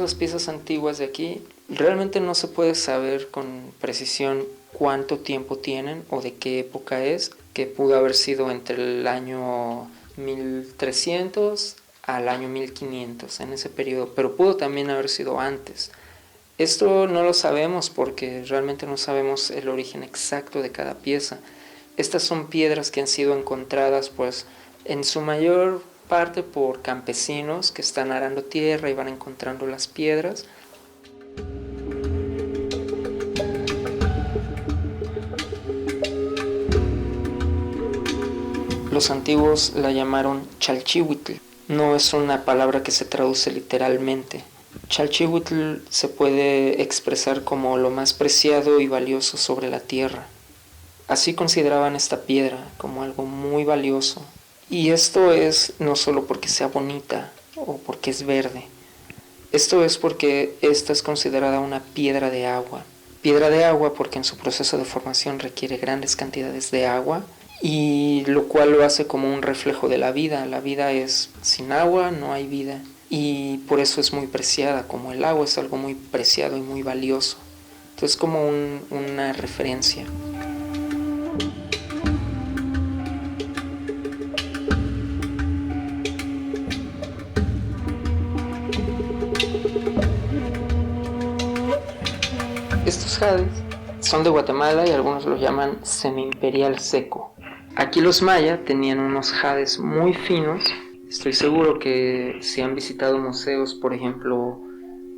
las piezas antiguas de aquí, realmente no se puede saber con precisión cuánto tiempo tienen o de qué época es, que pudo haber sido entre el año 1300 al año 1500, en ese periodo, pero pudo también haber sido antes. Esto no lo sabemos porque realmente no sabemos el origen exacto de cada pieza. Estas son piedras que han sido encontradas pues en su mayor parte por campesinos que están arando tierra y van encontrando las piedras. Los antiguos la llamaron Chalchihuitl. No es una palabra que se traduce literalmente. Chalchihuitl se puede expresar como lo más preciado y valioso sobre la tierra. Así consideraban esta piedra como algo muy valioso. Y esto es no solo porque sea bonita o porque es verde. Esto es porque esta es considerada una piedra de agua. Piedra de agua porque en su proceso de formación requiere grandes cantidades de agua, y lo cual lo hace como un reflejo de la vida. La vida es sin agua, no hay vida. Y por eso es muy preciada, como el agua es algo muy preciado y muy valioso. Entonces como una referencia. Estos jades son de Guatemala y algunos los llaman semi-imperial seco. Aquí los maya tenían unos jades muy finos. Estoy seguro que si han visitado museos, por ejemplo,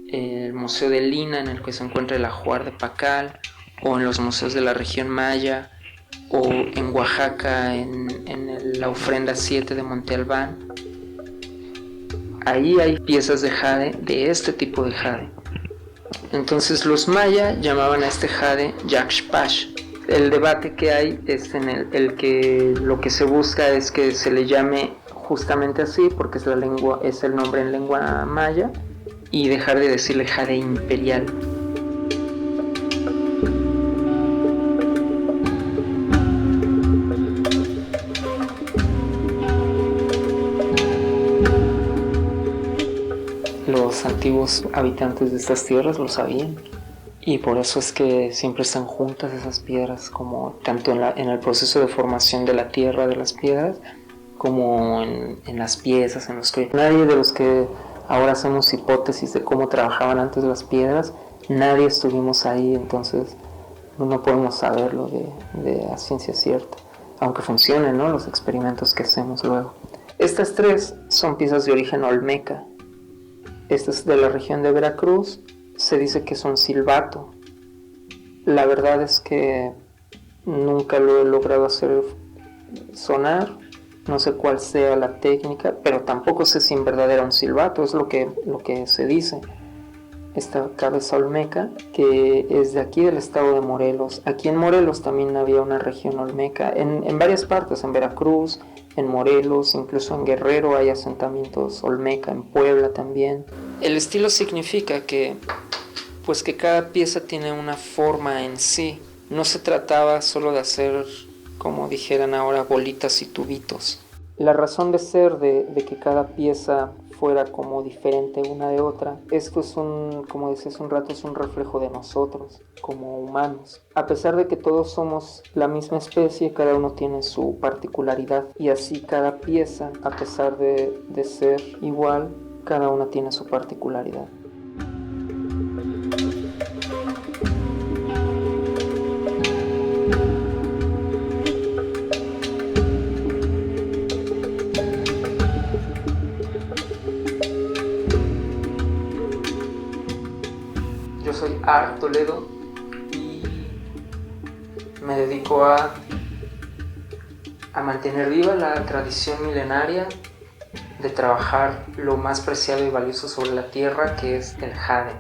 el Museo de Lina, en el que se encuentra el ajuar de Pacal, o en los museos de la región maya, o en Oaxaca, en la ofrenda 7 de Monte Albán, ahí hay piezas de jade, de este tipo de jade. Entonces los maya llamaban a este jade Yaxpash. El debate que hay es en el que lo que se busca es que se le llame justamente así, porque es el nombre en lengua maya, y dejar de decirle jade imperial. Los antiguos habitantes de estas tierras lo sabían, y por eso es que siempre están juntas esas piedras, como tanto en el proceso de formación de la tierra de las piedras, como en las piezas, en los que nadie de los que ahora hacemos hipótesis de cómo trabajaban antes las piedras, nadie estuvimos ahí, entonces no podemos saberlo de a ciencia cierta, aunque funcionen, ¿no?, los experimentos que hacemos luego. Estas tres son piezas de origen olmeca. Esta es de la región de Veracruz. Se dice que son silbato. La verdad es que nunca lo he logrado hacer sonar. No sé cuál sea la técnica, pero tampoco sé si en verdad era un silbato. Es lo que se dice. Esta cabeza olmeca, que es de aquí del estado de Morelos. Aquí en Morelos también había una región olmeca, en varias partes, en Veracruz, en Morelos, incluso en Guerrero hay asentamientos olmeca, en Puebla también. El estilo significa que cada pieza tiene una forma en sí. No se trataba solo de hacer, como dijeran ahora, bolitas y tubitos. La razón de ser de que cada pieza fuera como diferente una de otra, esto es como decía hace un rato, es un reflejo de nosotros como humanos. A pesar de que todos somos la misma especie, cada uno tiene su particularidad, y así cada pieza, a pesar de ser igual, cada una tiene su particularidad. Yo soy Art Toledo y me dedico a mantener viva la tradición milenaria de trabajar lo más preciado y valioso sobre la tierra, que es el jade.